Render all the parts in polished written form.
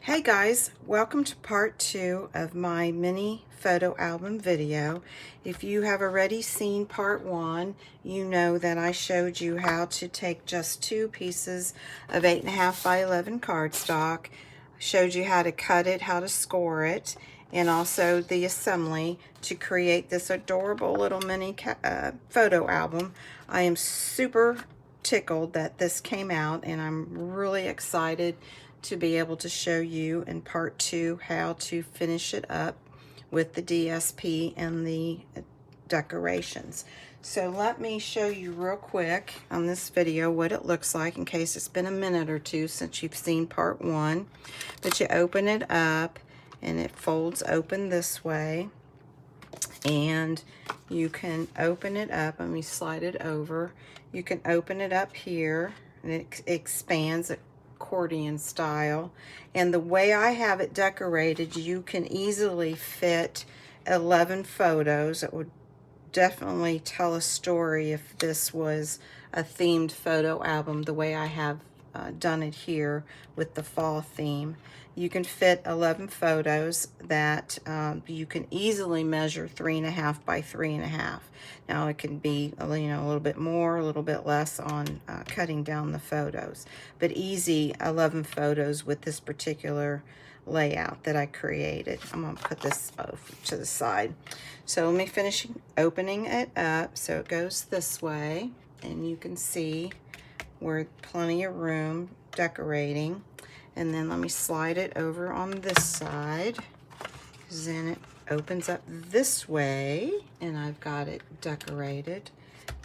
Hey guys, welcome to part 2 of my mini photo album video. If you have already seen part 1, you know that I showed you how to take just 2 pieces of 8.5 by 11 cardstock, showed you how to cut it, how to score it, and also the assembly to create this adorable little mini photo album. I am super tickled that this came out, and I'm really excited to be able to show you in part 2 how to finish it up with the DSP and the decorations. So let me show you real quick on this video what it looks like in case it's been a minute or two since you've seen part 1. But you open it up and it folds open this way, and you can open it up. Let me slide it over. You can open it up here and it expands accordion style, and the way I have it decorated, you can easily fit 11 photos. It would definitely tell a story if this was a themed photo album the way I have done it here with the fall theme. You can fit 11 photos that you can easily measure 3.5 by 3.5. Now it can be a little bit more, a little bit less on cutting down the photos, but easy 11 photos with this particular layout that I created. I'm going to put this to the side. So let me finish opening it up. So it goes this way, and you can see we're plenty of room decorating. And then let me slide it over on this side, then it opens up this way, and I've got it decorated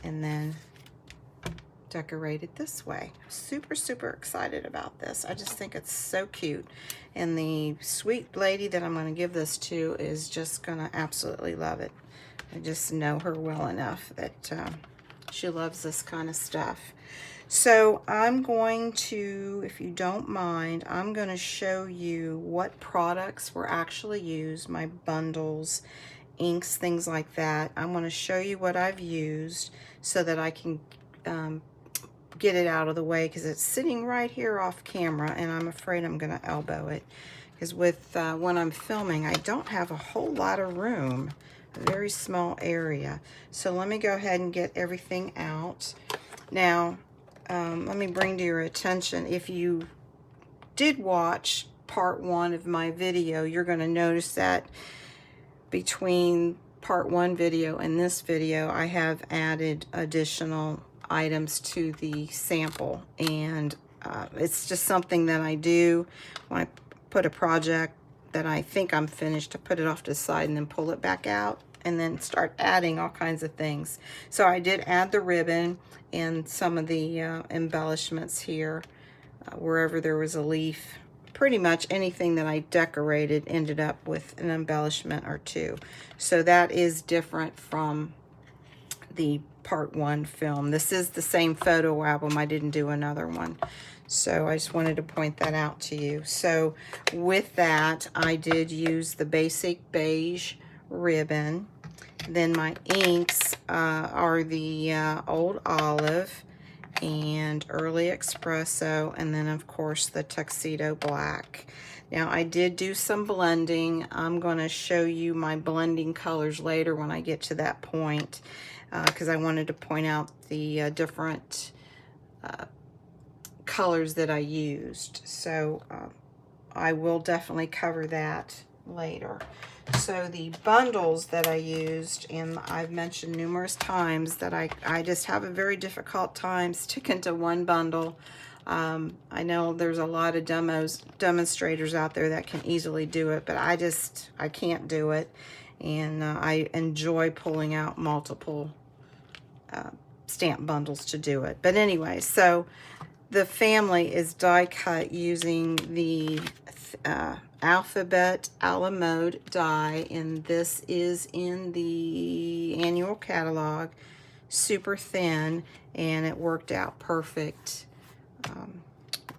and then decorated this way. Super excited about this. I just think it's so cute, and the sweet lady that I'm going to give this to is just going to absolutely love it. I just know her well enough that she loves this kind of stuff. So I'm going to, if you don't mind, I'm going to show you what products were actually used, my bundles, inks, things like that. I'm going to show you what I've used so that I can get it out of the way, because it's sitting right here off camera, and I'm afraid I'm going to elbow it, because with when I'm filming, I don't have a whole lot of room, a very small area. So let me go ahead and get everything out. Now, let me bring to your attention, if you did watch part 1 of my video, you're going to notice that between part 1 video and this video, I have added additional items to the sample, and it's just something that I do when I put a project that I think I'm finished, to put it off to the side and then pull it back out and then start adding all kinds of things. So I did add the ribbon and some of the embellishments here, wherever there was a leaf. Pretty much anything that I decorated ended up with an embellishment or two. So that is different from the part 1 film. This is the same photo album. I didn't do another one. So I just wanted to point that out to you. So with that, I did use the basic beige ribbon. Then my inks are the Old Olive and Early Espresso, and then of course the Tuxedo Black. Now I did do some blending. I'm going to show you my blending colors later when I get to that point, because I wanted to point out the different colors that I used. So I will definitely cover that later. So the bundles that I used, and I've mentioned numerous times that I just have a very difficult time sticking to one bundle. I know there's a lot of demonstrators out there that can easily do it, but I can't do it. And I enjoy pulling out multiple stamp bundles to do it. But anyway, so the family is die cut using the Alphabet a la Mode die, and this is in the annual catalog, super thin, and it worked out perfect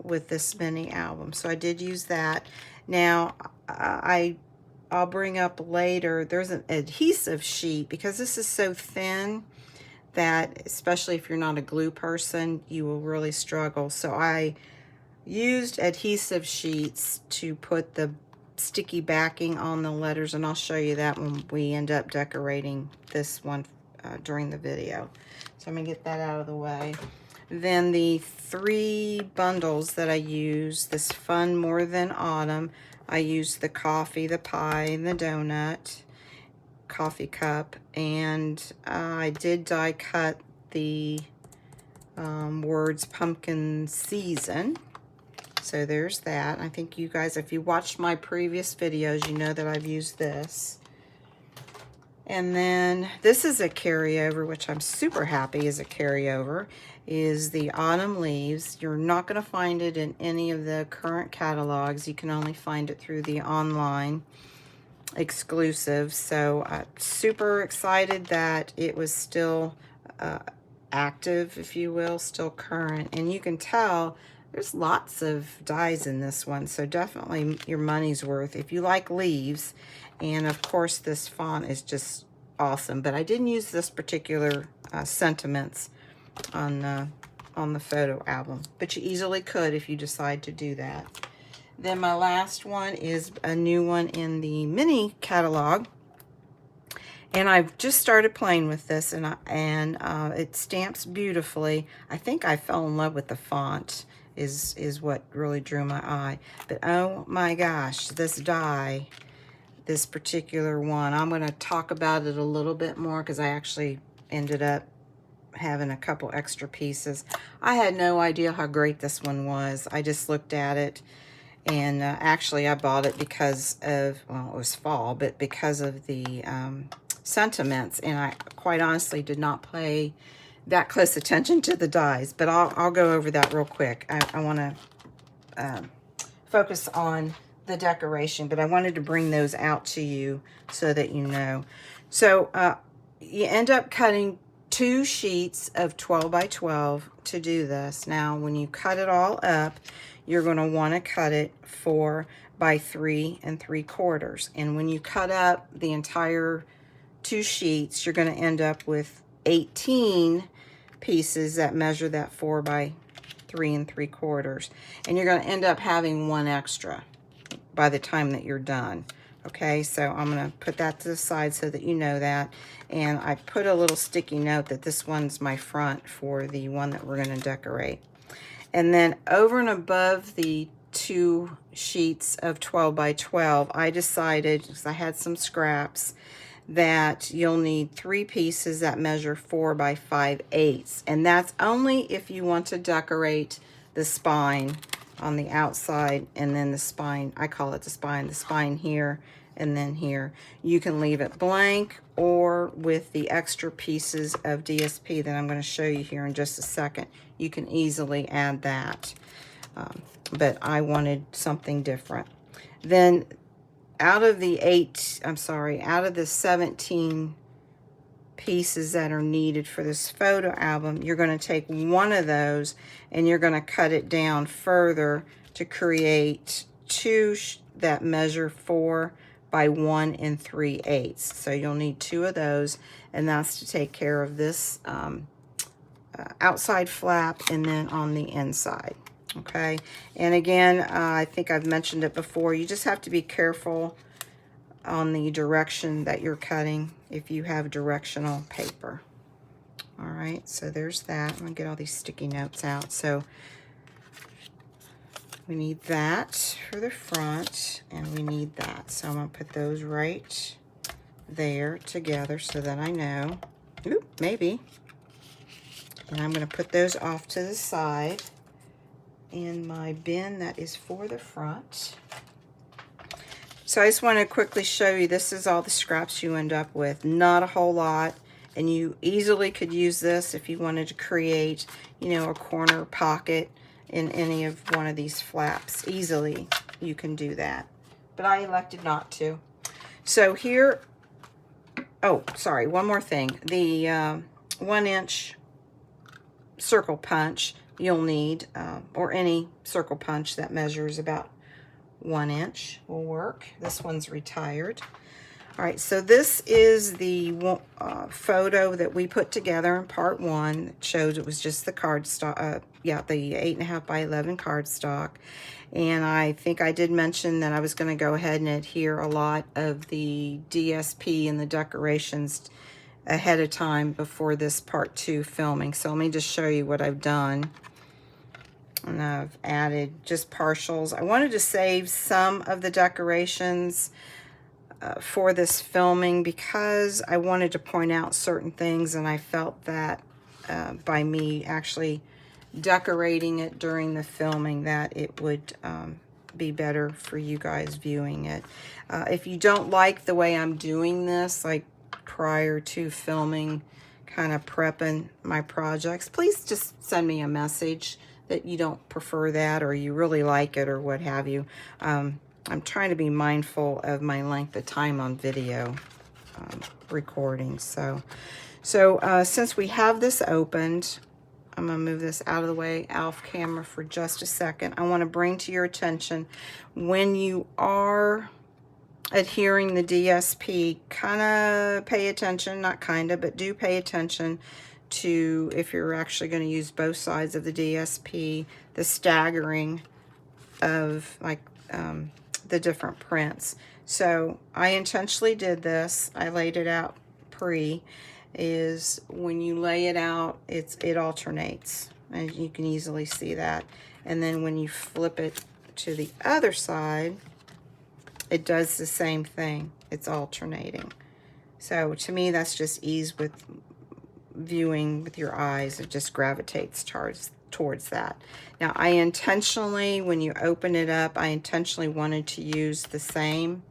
with this mini album. So I did use that. Now I'll bring up later, there's an adhesive sheet, because this is so thin that, especially if you're not a glue person, you will really struggle. So I used adhesive sheets to put the sticky backing on the letters, and I'll show you that when we end up decorating this one during the video. So I'm gonna get that out of the way. Then the 3 bundles that I use, this Fun More Than Autumn, I used the coffee, the pie, and the donut coffee cup, and I did die cut the words pumpkin season. So there's that. I think you guys, if you watched my previous videos, you know that I've used this. And then this is a carryover, which I'm super happy is a carryover, is the Autumn Leaves. You're not going to find it in any of the current catalogs. You can only find it through the online exclusive. So I'm super excited that it was still active, if you will, still current. And you can tell there's lots of dies in this one, so definitely your money's worth if you like leaves. And of course this font is just awesome, but I didn't use this particular sentiments on the photo album, but you easily could if you decide to do that. Then my last one is a new one in the mini catalog, and I've just started playing with this, and it stamps beautifully. I think I fell in love with the font is what really drew my eye. But oh my gosh, this die, this particular one, I'm going to talk about it a little bit more because I actually ended up having a couple extra pieces. I had no idea how great this one was. I just looked at it, and actually I bought it because of, well, it was fall, but because of the sentiments, and I quite honestly did not pay that close attention to the dies, but I'll go over that real quick. I want to focus on the decoration, but I wanted to bring those out to you so that you know. So you end up cutting 2 sheets of 12 by 12 to do this. Now, when you cut it all up, you're going to want to cut it 4 by 3 3/4. And when you cut up the entire 2 sheets, you're going to end up with 18 pieces that measure that 4 by 3 3/4. And you're going to end up having 1 extra by the time that you're done. Okay, so I'm going to put that to the side so that you know that. And I put a little sticky note that this one's my front for the one that we're going to decorate. And then over and above the 2 sheets of 12 by 12, I decided, because I had some scraps, that you'll need 3 pieces that measure 4 by 5/8. And that's only if you want to decorate the spine on the outside, and then the spine, I call it the spine here and then here. You can leave it blank, or with the extra pieces of DSP that I'm going to show you here in just a second, you can easily add that. But I wanted something different. Then out of the 17 pieces that are needed for this photo album, you're going to take one of those and you're going to cut it down further to create 2 that measure 4 by 1 3/8. So you'll need 2 of those, and that's to take care of this outside flap and then on the inside. Okay, and again, I think I've mentioned it before, you just have to be careful on the direction that you're cutting if you have directional paper. All right, so there's that. I'm gonna get all these sticky notes out. So we need that for the front, and we need that. So I'm gonna put those right there together so that I know. Oop, maybe. And I'm gonna put those off to the side in my bin that is for the front. So I just want to quickly show you, this is all the scraps you end up with. Not a whole lot, and you easily could use this if you wanted to create, you know, a corner pocket in any of one of these flaps. Easily you can do that, but I elected not to. So here, oh, sorry, one more thing. The 1-inch circle punch you'll need, or any circle punch that measures about 1 inch will work. This one's retired. All right, so this is the photo that we put together in part 1. It shows it was just the cardstock, yeah, the 8.5 by 11 cardstock. And I think I did mention that I was going to go ahead and adhere a lot of the DSP and the decorations ahead of time before this part 2 filming. So let me just show you what I've done. And I've added just partials. I wanted to save some of the decorations for this filming because I wanted to point out certain things, and I felt that by me actually decorating it during the filming that it would be better for you guys viewing it. If you don't like the way I'm doing this, like prior to filming, kind of prepping my projects, please just send me a message that you don't prefer that, or you really like it, or what have you. I'm trying to be mindful of my length of time on video recording. So since we have this opened, I'm going to move this out of the way, off camera for just a second. I want to bring to your attention, when you are adhering the DSP, kind of pay attention, not kind of, but do pay attention to, if you're actually going to use both sides of the DSP, the staggering of like the different prints. So I intentionally did this. I laid it out is when you lay it out, it alternates, and you can easily see that. And then when you flip it to the other side, it does the same thing. It's alternating. So to me, that's just ease with viewing with your eyes. It just gravitates towards that. Now, I intentionally, when you open it up, I intentionally wanted to use the same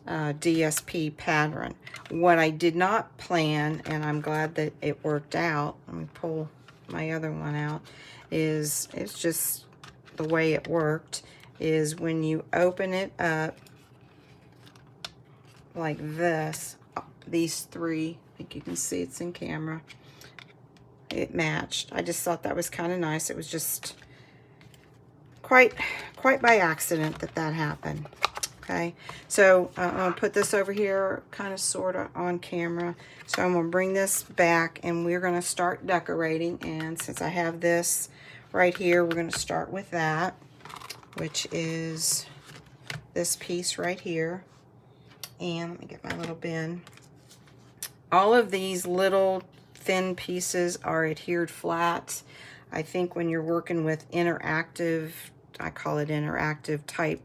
DSP pattern. What I did not plan, and I'm glad that it worked out, let me pull my other one out, it's just the way it worked, is when you open it up like this, these three, I think you can see it's in camera, it matched. I just thought that was kind of nice. It was just quite by accident that happened. Okay, so I'm going to put this over here kind of sort of on camera. So I'm going to bring this back, and we're going to start decorating. And since I have this right here, we're going to start with that, which is this piece right here. And let me get my little bin. All of these little thin pieces are adhered flat. I think when you're working with interactive, I call it interactive type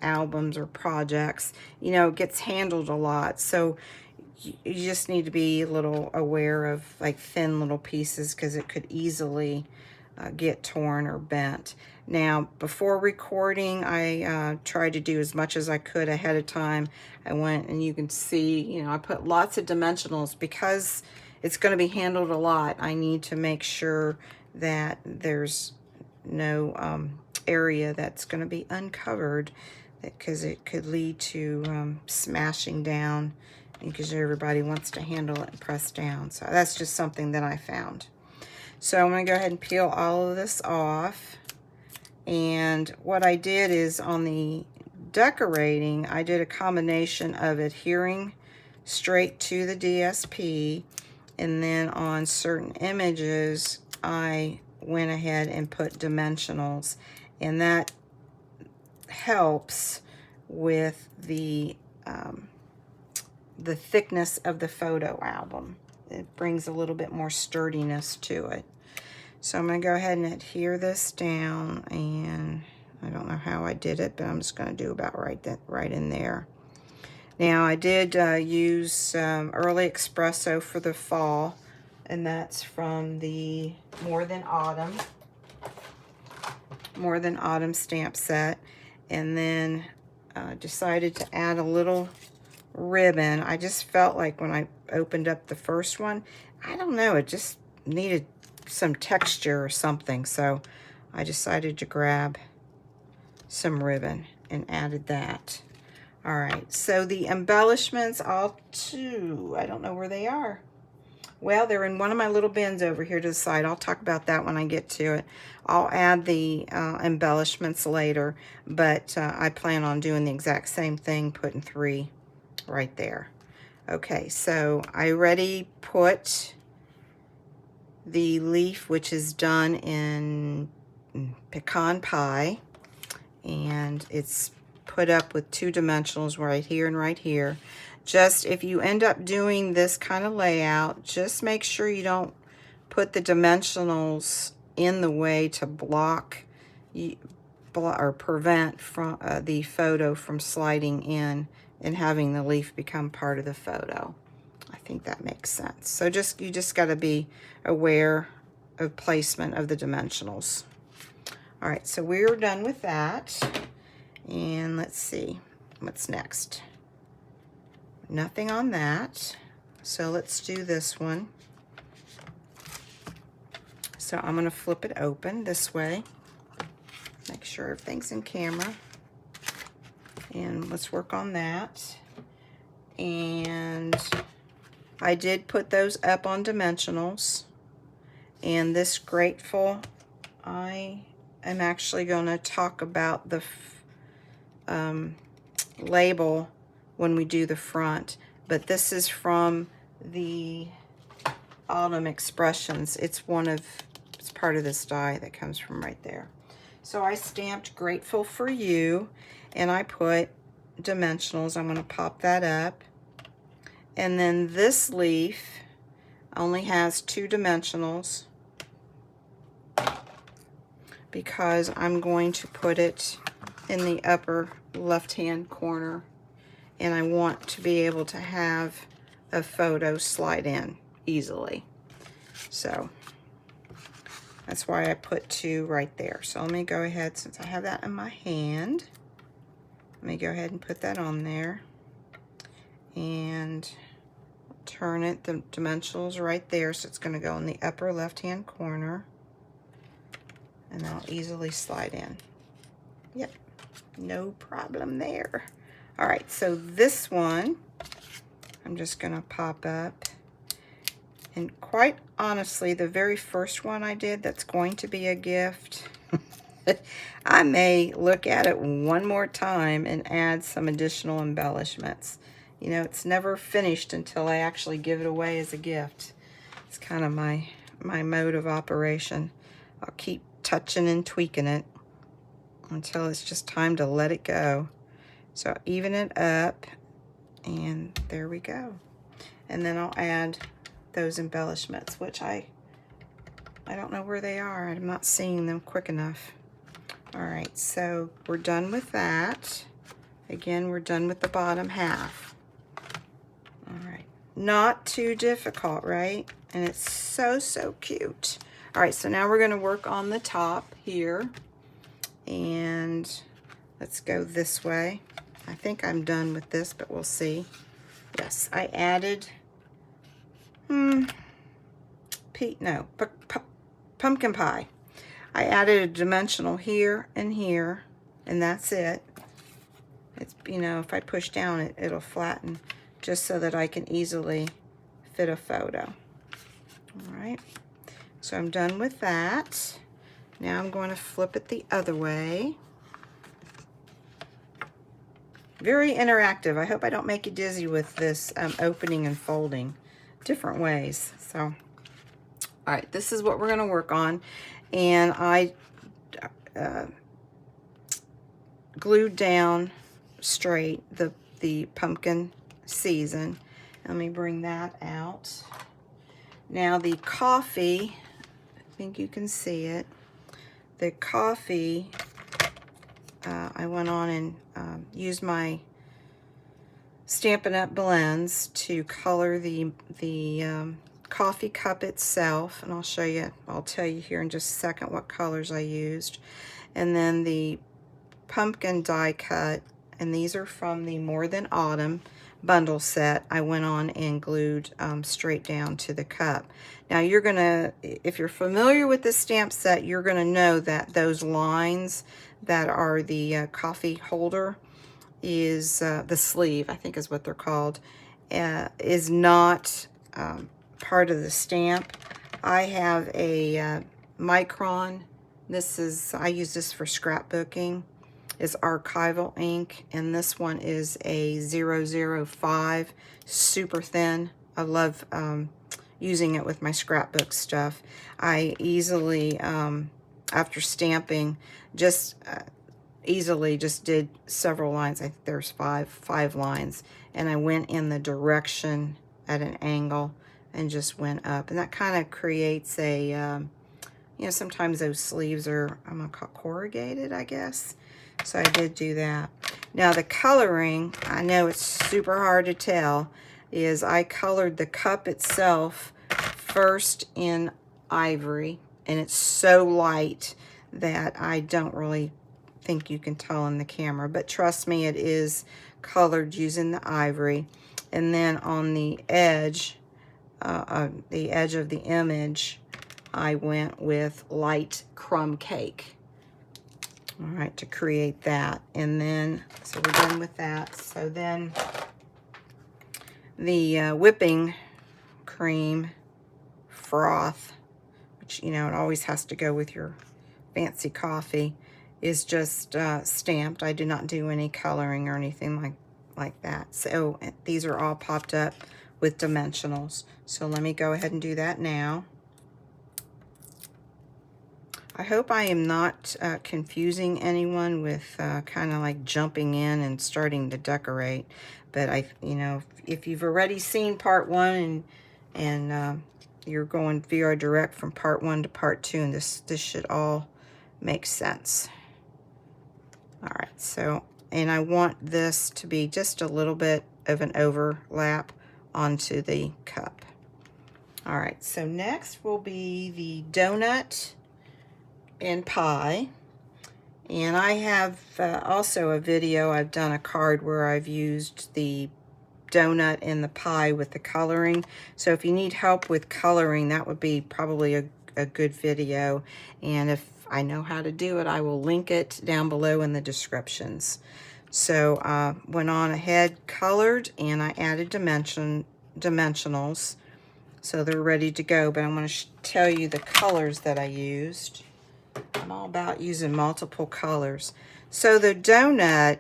albums or projects, you know, it gets handled a lot. So you just need to be a little aware of like thin little pieces, because it could easily get torn or bent. Now, before recording, I tried to do as much as I could ahead of time. I went, and you can see, you know, I put lots of dimensionals because it's going to be handled a lot. I need to make sure that there's no area that's going to be uncovered, because it could lead to smashing down, because everybody wants to handle it and press down. So that's just something that I found. So I'm going to go ahead and peel all of this off. And what I did is, on the decorating, I did a combination of adhering straight to the DSP, and then on certain images I went ahead and put dimensionals, and that helps with the thickness of the photo album. It brings a little bit more sturdiness to it. So I'm going to go ahead and adhere this down, and I don't know how I did it, but I'm just going to do about right in there. Now, I did use Early Espresso for the fall, and that's from the More Than Autumn stamp set. And then decided to add a little ribbon. I just felt like when I opened up the first one, I don't know, it just needed some texture or something. So I decided to grab some ribbon and added that. All right, so the embellishments, I don't know where they are. Well, they're in one of my little bins over here to the side. I'll talk about that when I get to it. I'll add the embellishments later, but I plan on doing the exact same thing, putting 3 right there. Okay, so I already put the leaf, which is done in pecan pie, and it's put up with 2 dimensionals right here and right here. Just if you end up doing this kind of layout, just make sure you don't put the dimensionals in the way to block or prevent from the photo from sliding in and having the leaf become part of the photo. I think that makes sense. So you just got to be aware of placement of the dimensionals. All right, so we're done with that. And let's see, what's next? Nothing on that. So let's do this one. So I'm going to flip it open this way. Make sure everything's in camera. And let's work on that. And I did put those up on dimensionals. And this Grateful, I am actually going to talk about the label when we do the front. But this is from the Autumn Expressions. It's part of this die that comes from right there. So I stamped Grateful for You, and I put dimensionals. I'm going to pop that up. And then this leaf only has 2 dimensionals because I'm going to put it in the upper left-hand corner, and I want to be able to have a photo slide in easily. So that's why I put 2 right there. So let me go ahead, since I have that in my hand, let me go ahead and put that on there and turn it. The dimensionals right there, so it's going to go in the upper left-hand corner, and that'll easily slide in. Yep, no problem there. All right, so this one I'm just going to pop up. And quite honestly, the very first one I did that's going to be a gift, I may look at it one more time and add some additional embellishments. You know, it's never finished until I actually give it away as a gift. It's kind of my mode of operation. I'll keep touching and tweaking it until it's just time to let it go. So I'll even it up, and there we go. And then I'll add those embellishments, which I don't know where they are. I'm not seeing them quick enough. All right, so we're done with that. Again, we're done with the bottom half. All right, not too difficult, right? And it's so, so cute. All right, so now we're gonna work on the top here. And let's go this way. I think I'm done with this, but we'll see. Yes, I added pumpkin pie. I added a dimensional here and here, and that's it. It's, you know, if I push down, it'll flatten just so that I can easily fit a photo. All right, so I'm done with that. Now I'm going to flip it the other way. Very interactive. I hope I don't make you dizzy with this opening and folding different ways. So, all right, this is what we're going to work on. And I glued down straight the pumpkin season. Let me bring that out. Now the coffee, I think you can see it. The coffee, I went on and used my Stampin' Up! Blends to color the coffee cup itself, and I'll tell you here in just a second what colors I used. And then the pumpkin die cut, and these are from the More Than Autumn bundle set. I went on and glued straight down to the cup. Now you're gonna, if you're familiar with this stamp set, you're gonna know that those lines that are the coffee holder is the sleeve, I think is what they're called, is not part of the stamp. I have a micron. I use this for scrapbooking, is archival ink, and this one is a 005, super thin. I love using it with my scrapbook stuff. I easily, after stamping, just easily just did several lines. I think there's five lines, and I went in the direction at an angle and just went up, and that kind of creates a you know, sometimes those sleeves are, I'm gonna call corrugated, I guess. So I did do that. Now the coloring, I know it's super hard to tell, is I colored the cup itself first in ivory, and it's so light that I don't really think you can tell in the camera, but trust me, it is colored using the ivory. And then on the edge of the image, I went with light crumb cake. All right, to create that. And then, so we're done with that. So then the whipping cream froth, which, you know, it always has to go with your fancy coffee, is just stamped. I did not do any coloring or anything like that. So these are all popped up with dimensionals. So let me go ahead and do that now. I hope I am not confusing anyone with kind of like jumping in and starting to decorate. But you know, if you've already seen part 1 and you're going VR direct from part 1 to part 2, and this should all make sense. All right, so, and I want this to be just a little bit of an overlap onto the cup. All right, so next will be the donut and pie. And I have also a video, I've done a card where I've used the donut and the pie with the coloring. So if you need help with coloring, that would be probably a good video. And if I know how to do it, I will link it down below in the descriptions. So went on ahead, colored, and I added dimensionals. So they're ready to go, but I'm going to tell you the colors that I used. I'm all about using multiple colors. So the donut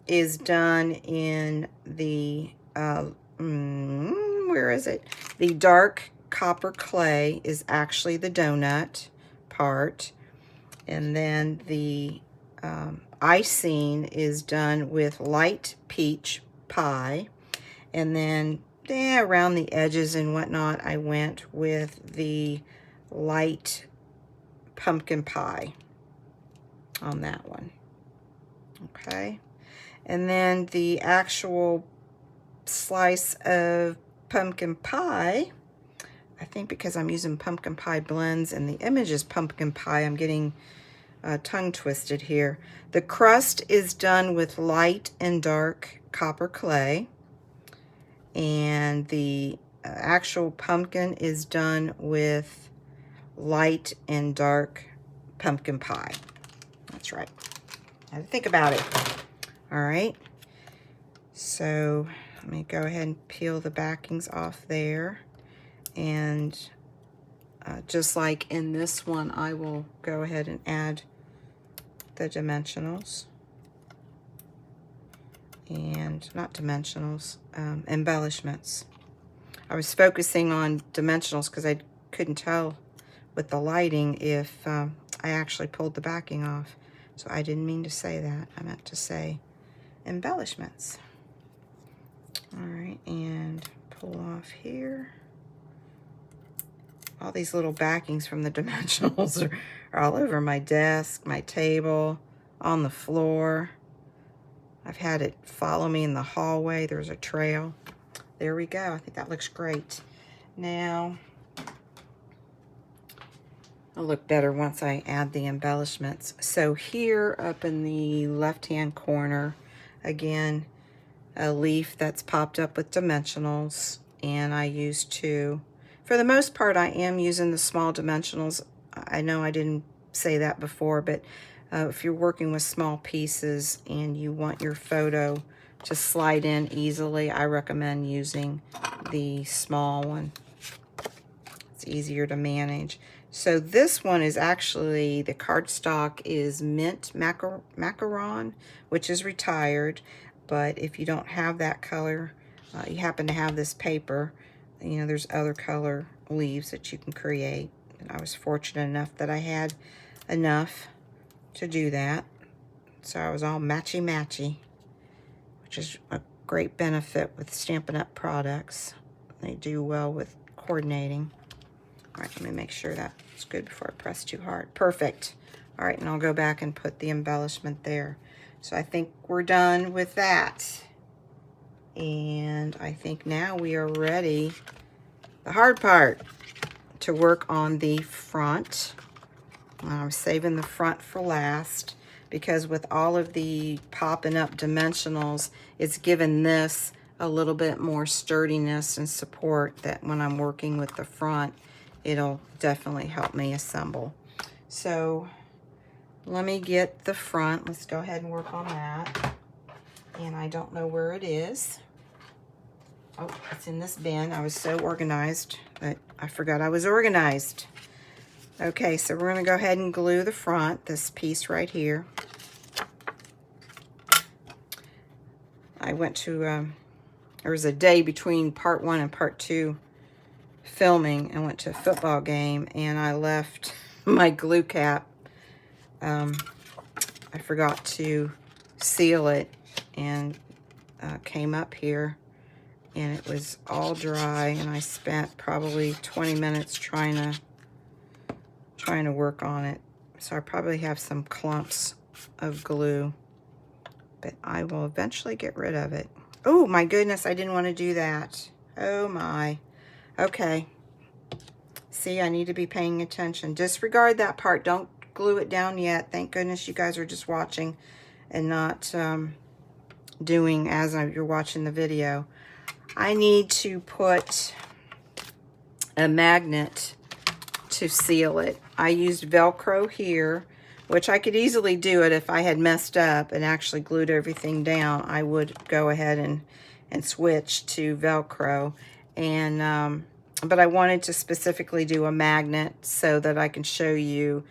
is done in the, where is it? The dark copper clay is actually the donut part. And then the icing is done with light peach pie. And then around the edges and whatnot, I went with the light pumpkin pie on that one. Okay. And then the actual slice of pumpkin pie, I think because I'm using pumpkin pie blends and the image is pumpkin pie, I'm getting tongue twisted here. The crust is done with light and dark copper clay, and the actual pumpkin is done with light and dark pumpkin pie. That's right. I had to think about it. All right. So let me go ahead and peel the backings off there. And just like in this one, I will go ahead and add the dimensionals. And not dimensionals, embellishments. I was focusing on dimensionals because I couldn't tell with the lighting if I actually pulled the backing off. So I didn't mean to say that. I meant to say embellishments. All right, and pull off here. All these little backings from the dimensionals are all over my desk, my table, on the floor. I've had it follow me in the hallway. There's a trail. There we go. I think that looks great. Now, it'll look better once I add the embellishments. So here up in the left-hand corner, again, a leaf that's popped up with dimensionals. And I used to, for the most part, I am using the small dimensionals. I know I didn't say that before, but if you're working with small pieces and you want your photo to slide in easily, I recommend using the small one. It's easier to manage. So this one is actually, the cardstock is mint macaron, which is retired. But if you don't have that color, you happen to have this paper, you know, there's other color leaves that you can create. And I was fortunate enough that I had enough to do that. So I was all matchy-matchy, which is a great benefit with Stampin' Up! Products. They do well with coordinating. All right, let me make sure that's good before I press too hard. Perfect. All right, and I'll go back and put the embellishment there. So I think we're done with that. And I think now we are ready, the hard part, to work on the front. I'm saving the front for last because with all of the popping up dimensionals, it's given this a little bit more sturdiness and support that when I'm working with the front, it'll definitely help me assemble. So let me get the front. Let's go ahead and work on that. And I don't know where it is. Oh, it's in this bin. I was so organized that I forgot I was organized. Okay, so we're going to go ahead and glue the front, this piece right here. I went to, there was a day between part 1 and part 2 filming. I went to a football game and I left my glue cap. I forgot to seal it and came up here and it was all dry and I spent probably 20 minutes trying to work on it. So I probably have some clumps of glue, but I will eventually get rid of it. Oh my goodness, I didn't want to do that. Oh my. Okay. See, I need to be paying attention. Disregard that part. Don't glue it down yet. Thank goodness you guys are just watching and not doing as you're watching the video. I need to put a magnet to seal it. I used Velcro here, which I could easily do it if I had messed up and actually glued everything down. I would go ahead and switch to Velcro. And but I wanted to specifically do a magnet so that I can show you,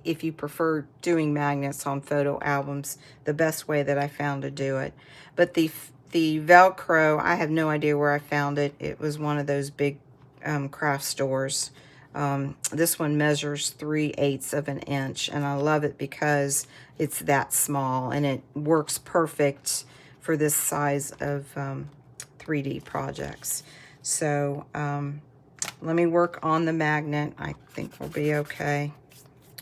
if you prefer doing magnets on photo albums, the best way that I found to do it. But the Velcro, I have no idea where I found it. It was one of those big craft stores. This one measures 3/8 of an inch, and I love it because it's that small and it works perfect for this size of 3D projects. So let me work on the magnet. I think we'll be okay.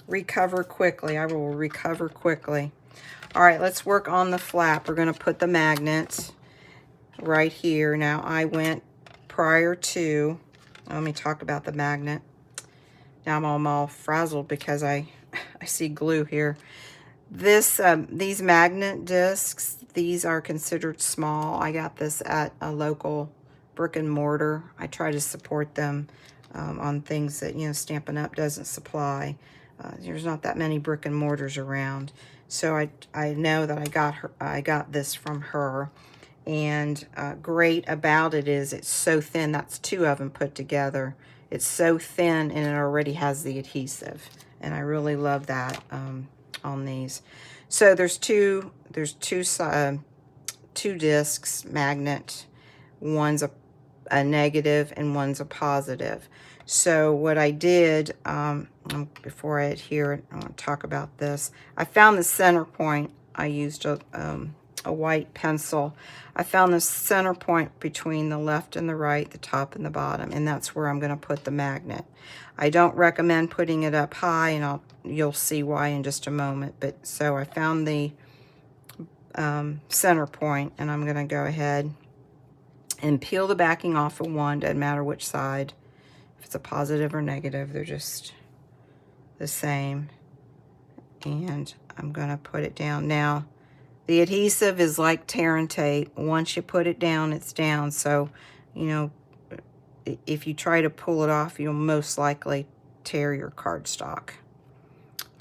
Recover quickly. I will recover quickly. All right, let's work on the flap. We're going to put the magnet right here. Now I went prior to, let me talk about the magnet. Now I'm all frazzled because I see glue here. These magnet discs, these are considered small. I got this at a local brick and mortar. I try to support them on things that, you know, Stampin' Up! Doesn't supply. There's not that many brick and mortars around. So I know that I got this from her. And great about it is it's so thin. That's 2 of them put together. It's so thin and it already has the adhesive. And I really love that on these. So there's two discs, magnet. One's a negative and one's a positive. So what I did, before I adhere, I want to talk about this. I found the center point. I used a white pencil. I found the center point between the left and the right, the top and the bottom, and that's where I'm going to put the magnet. I don't recommend putting it up high, and you'll see why in just a moment. But so I found the center point, and I'm going to go ahead and peel the backing off of one. Doesn't matter which side. If it's a positive or negative, they're just the same. And I'm going to put it down. Now, the adhesive is like tearing tape. Once you put it down, it's down. So, you know, if you try to pull it off, you'll most likely tear your cardstock.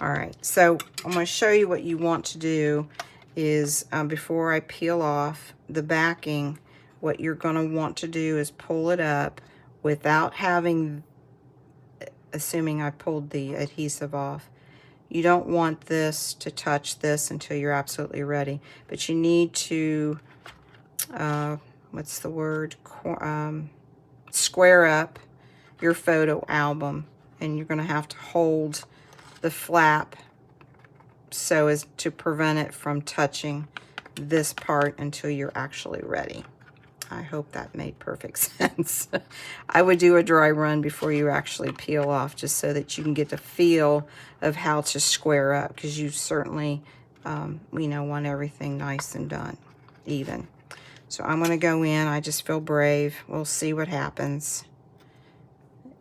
All right, so I'm going to show you what you want to do is before I peel off the backing, what you're going to want to do is pull it up without having assuming I pulled the adhesive off. You don't want this to touch this until you're absolutely ready, but you need to, what's the word, square up your photo album, and you're going to have to hold the flap so as to prevent it from touching this part until you're actually ready. I hope that made perfect sense. I would do a dry run before you actually peel off, just so that you can get the feel of how to square up, because you certainly, want everything nice and done, even. So I'm going to go in. I just feel brave. We'll see what happens.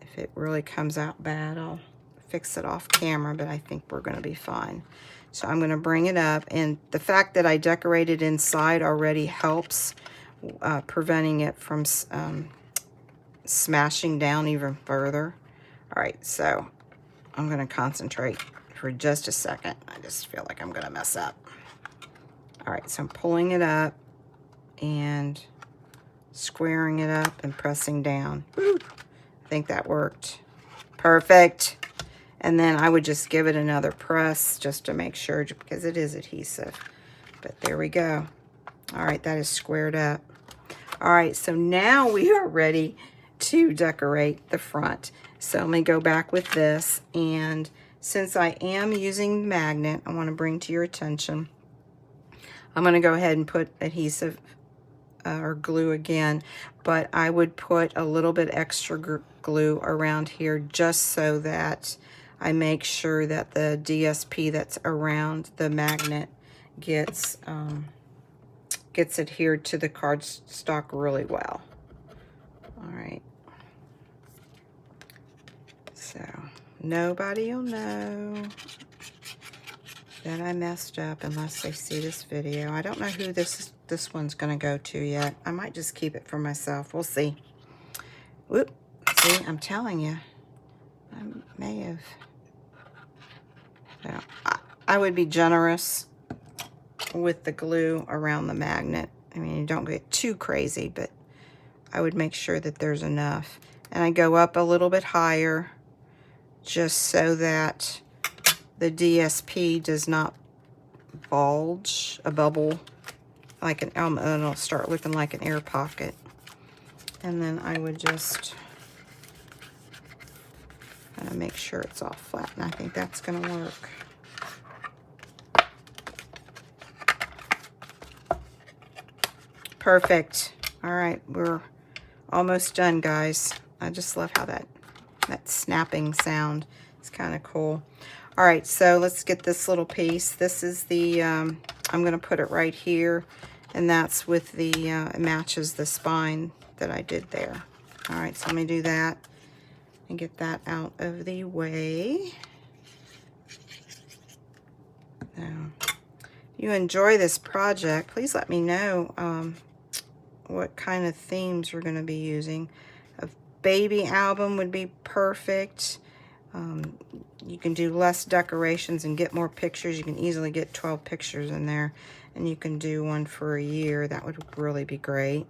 If it really comes out bad, I'll fix it off camera, but I think we're going to be fine. So I'm going to bring it up, and the fact that I decorated inside already helps preventing it from smashing down even further. All right, so I'm going to concentrate for just a second. I just feel like I'm going to mess up. All right, so I'm pulling it up and squaring it up and pressing down. Woo! I think that worked. Perfect. And then I would just give it another press just to make sure, because it is adhesive. But there we go. All right, that is squared up. All right, so now we are ready to decorate the front. So let me go back with this, and since I am using magnet, I want to bring to your attention, I'm going to go ahead and put adhesive or glue again, but I would put a little bit extra glue around here just so that I make sure that the DSP that's around the magnet gets adhered to the cardstock really well. All right. So nobody will know that I messed up unless they see this video. I don't know who this one's going to go to yet. I might just keep it for myself. We'll see. Whoop. See, I'm telling you. I may have. So I would be generous with the glue around the magnet. I mean, you don't get too crazy, but I would make sure that there's enough. And I go up a little bit higher just so that the DSP does not bulge, a bubble, like an, and it'll start looking like an air pocket. And then I would just kind of make sure it's all flat, and I think that's going to work. Perfect. All right, we're almost done, guys. I just love how that snapping sound is kind of cool. All right, so let's get this little piece. This is the, I'm going to put it right here, and that's with the, it matches the spine that I did there. All right, so let me do that and get that out of the way. Now, if you enjoy this project, please let me know what kind of themes we're going to be using. A baby album would be perfect. You can do less decorations and get more pictures. You can easily get 12 pictures in there, and you can do one for a year. That would really be great.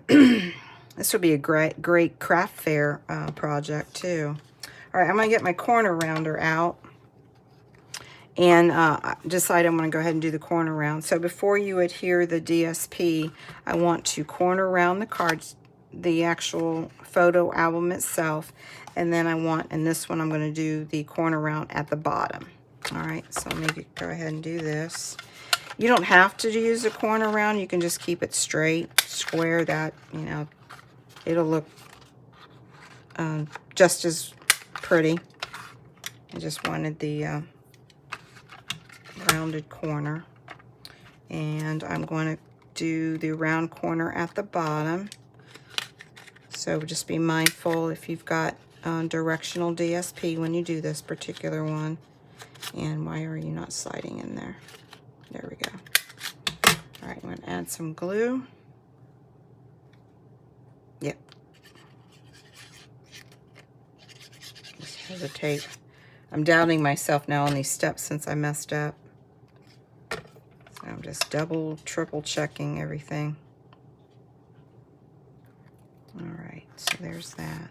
This would be a great craft fair project too. All right, I'm gonna get my corner rounder out and decide I'm gonna go ahead and do the corner round. So before you adhere the DSP, I want to corner round the cards, the actual photo album itself, and then I want, in this one, I'm going to do the corner round at the bottom. All right, so let me go ahead and do this. You don't have to use a corner round. You can just keep it straight, square. That, you know, it'll look just as pretty. I just wanted the rounded corner, and I'm going to do the round corner at the bottom. So just be mindful if you've got directional DSP when you do this particular one. And why are you not sliding in there? There we go. All right, I'm going to add some glue. Yep. Just hesitate. I'm doubting myself now on these steps since I messed up. So I'm just double, triple checking everything. All right, so there's that.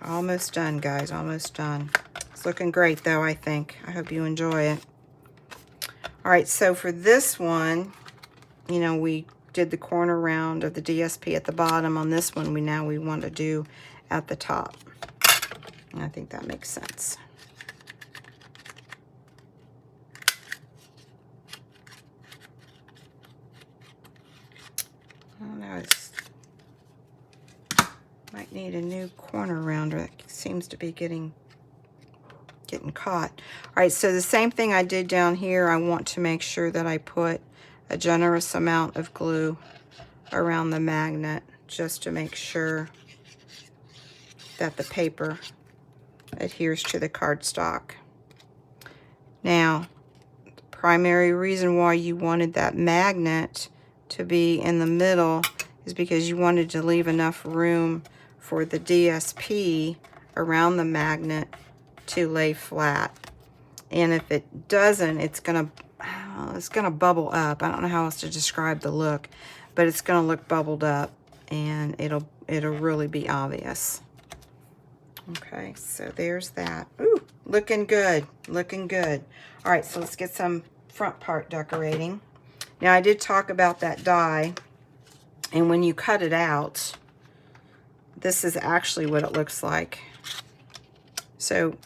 Almost done, guys, almost done. It's looking great though, I think. I hope you enjoy it. All right, so for this one, you know, we did the corner round of the DSP at the bottom. On this one, we want to do at the top. And I think that makes sense. I don't know, it's might need a new corner rounder. It seems to be getting caught. All right, so the same thing I did down here, I want to make sure that I put a generous amount of glue around the magnet just to make sure that the paper adheres to the cardstock. Now, the primary reason why you wanted that magnet to be in the middle is because you wanted to leave enough room for the DSP around the magnet to lay flat. And if it doesn't, it's gonna bubble up. I don't know how else to describe the look, but it's gonna look bubbled up and it'll really be obvious. Okay, so there's that. Ooh, looking good, looking good. All right, so let's get some front part decorating. Now I did talk about that die, and when you cut it out, this is actually what it looks like. So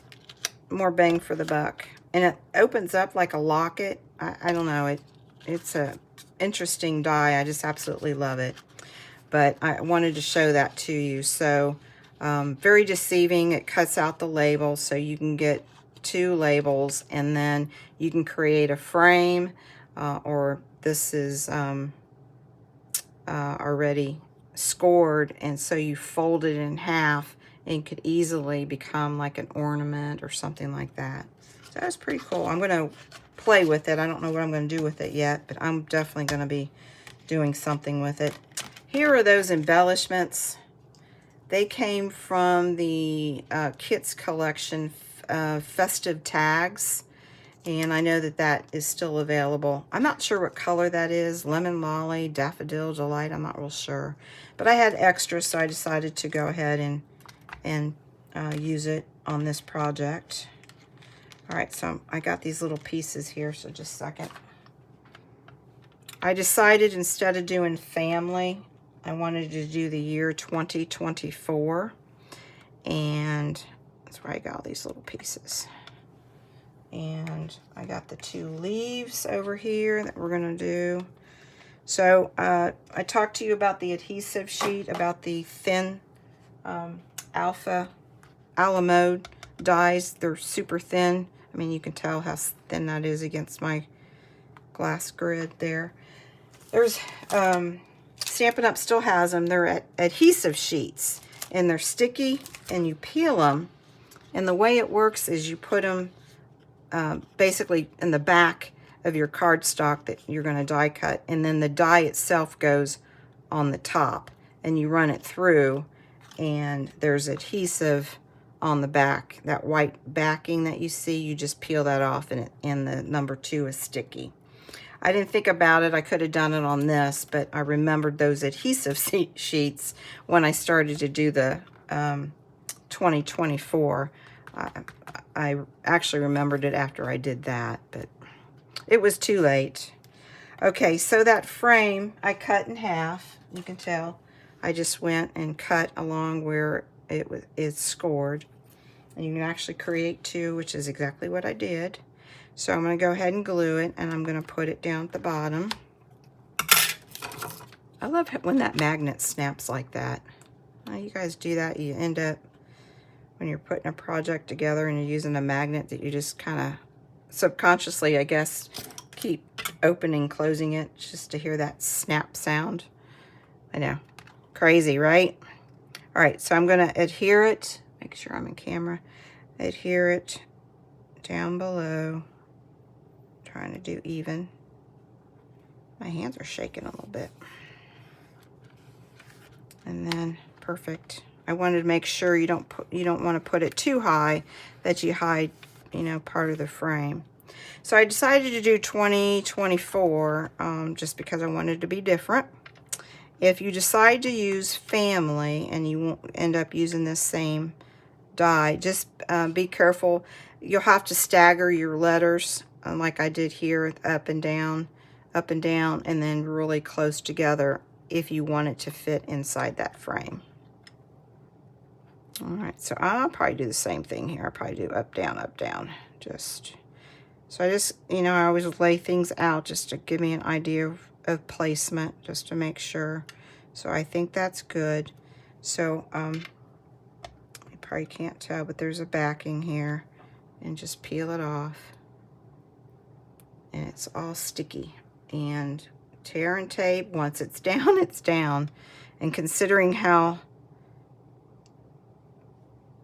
more bang for the buck. And it opens up like a locket. I don't know, it's a interesting die. I just absolutely love it. But I wanted to show that to you. So very deceiving. It cuts out the label, so you can get 2 labels, and then you can create a frame, or this is already scored, and so you fold it in half and could easily become like an ornament or something like that. So that's pretty cool. I'm going to play with it. I don't know what I'm going to do with it yet, but I'm definitely going to be doing something with it. Here are those embellishments. They came from the Kits collection, festive tags, and I know that that is still available. I'm not sure what color that is. Lemon Lolly, Daffodil Delight, I'm not real sure. But I had extras, so I decided to go ahead and use it on this project. All right, so I got these little pieces here, so just a second. I decided instead of doing family, I wanted to do the year 2024, and that's where I got all these little pieces. And I got the 2 leaves over here that we're gonna do. So I talked to you about the adhesive sheet, about the thin Alamode dies. They're super thin. I mean, you can tell how thin that is against my glass grid there. There's, Stampin' Up! Still has them. They're adhesive sheets, and they're sticky, and you peel them. And the way it works is you put them basically in the back of your cardstock that you're going to die cut, and then the die itself goes on the top, and you run it through, and there's adhesive on the back. That white backing that you see, you just peel that off, and the number 2 is sticky. I didn't think about it. I could have done it on this, but I remembered those adhesive sheets when I started to do the 2024. I actually remembered it after I did that, but it was too late. Okay, so that frame I cut in half. You can tell I just went and cut along where it's scored. And you can actually create 2, which is exactly what I did. So I'm going to go ahead and glue it, and I'm going to put it down at the bottom. I love when that magnet snaps like that. You guys do that, you end up, when you're putting a project together and you're using a magnet, that you just kind of subconsciously, I guess, keep opening, closing it just to hear that snap sound. I know, crazy, right? All right, so I'm going to adhere it, make sure I'm in camera, adhere it down below, trying to do even. My hands are shaking a little bit. And then, perfect. I wanted to make sure you don't want to put it too high that you hide, you know, part of the frame. So I decided to do 2024 just because I wanted to be different. If you decide to use family and you won't end up using this same die. Just be careful. You'll have to stagger your letters like I did here, up and down, and then really close together if you want it to fit inside that frame. All right, so I'll probably do the same thing here. I'll probably do up, down, just, so I just, you know, I always lay things out just to give me an idea of placement, just to make sure. So I think that's good. So, you probably can't tell, but there's a backing here, and just peel it off. And it's all sticky. And tear and tape, once it's down, it's down. And considering how,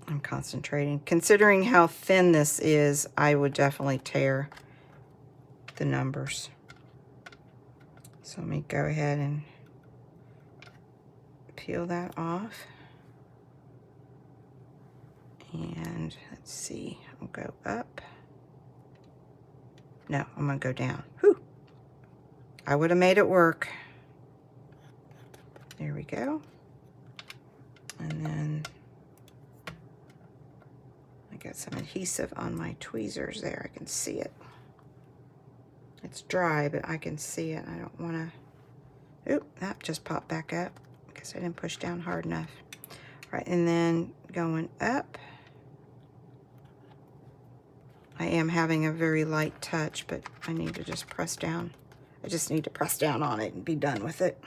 I'm concentrating, considering how thin this is, I would definitely tear the numbers. So let me go ahead and peel that off. And let's see, I'll go up. No, I'm gonna go down. Whew. I would have made it work. There we go. And then I got some adhesive on my tweezers there. I can see it. It's dry, but I can see it. I don't want to... Oop, that just popped back up because I didn't push down hard enough. All right, and then going up. I am having a very light touch, but I need to just press down. I just need to press down on it and be done with it.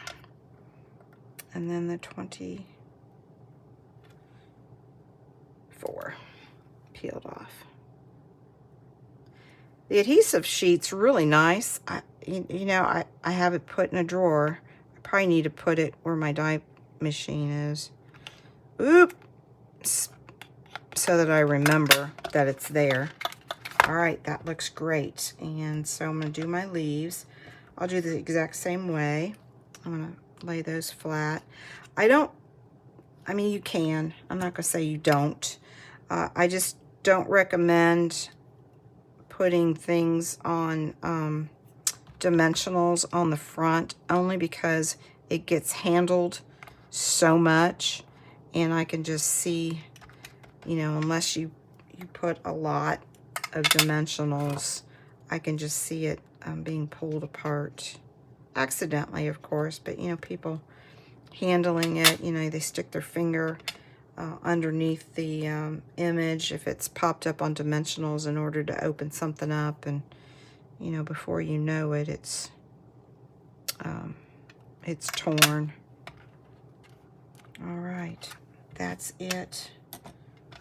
And then the 24 peeled off. The adhesive sheet's really nice. You know, I have it put in a drawer. I probably need to put it where my die machine is. Oop! So that I remember that it's there. All right, that looks great. And so I'm gonna do my leaves. I'll do the exact same way. I'm gonna lay those flat. I mean, you can. I'm not gonna say you don't. I just don't recommend putting things on dimensionals on the front, only because it gets handled so much, and I can just see, you know, unless you put a lot of dimensionals, I can just see it being pulled apart accidentally, of course, but you know, people handling it, you know, they stick their finger underneath the image if it's popped up on dimensionals in order to open something up, and you know, before you know it, it's torn. All right, that's it.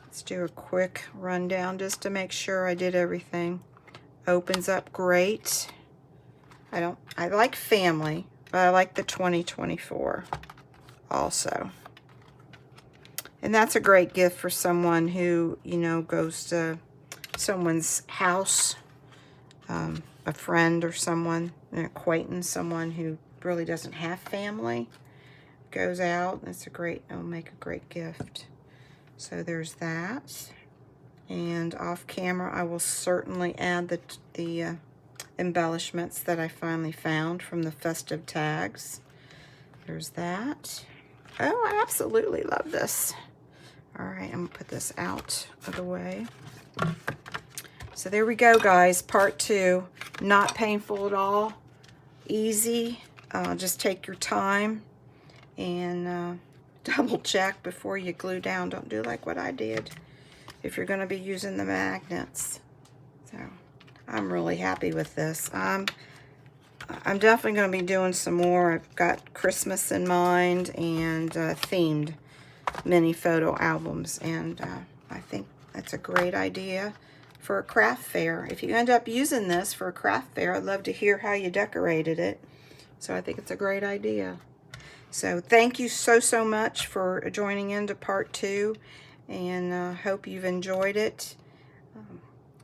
Let's do a quick rundown just to make sure I did everything. Opens up great. I like family, but I like the 2024 also. And that's a great gift for someone who, you know, goes to someone's house, a friend or someone, an acquaintance, someone who really doesn't have family, goes out. It'll make a great gift. So there's that. And off camera, I will certainly add the embellishments that I finally found from the festive tags. There's that. Oh, I absolutely love this. All right, I'm gonna put this out of the way. So there we go, guys. Part 2, not painful at all. Easy. Just take your time and double check before you glue down. Don't do like what I did if you're going to be using the magnets. So I'm really happy with this. I'm definitely going to be doing some more. I've got Christmas in mind and themed mini photo albums, and I think that's a great idea for a craft fair. If you end up using this for a craft fair, I'd love to hear how you decorated it. So I think it's a great idea. So thank you so much for joining into part 2, and hope you've enjoyed it.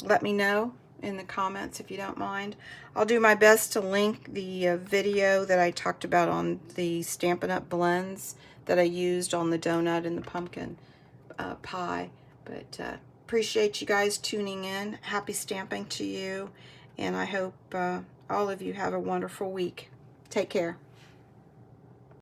Let me know in the comments if you don't mind. I'll do my best to link the video that I talked about on the Stampin' Up! Blends that I used on the donut and the pumpkin pie. But appreciate you guys tuning in. Happy stamping to you, and I hope all of you have a wonderful week. Take care.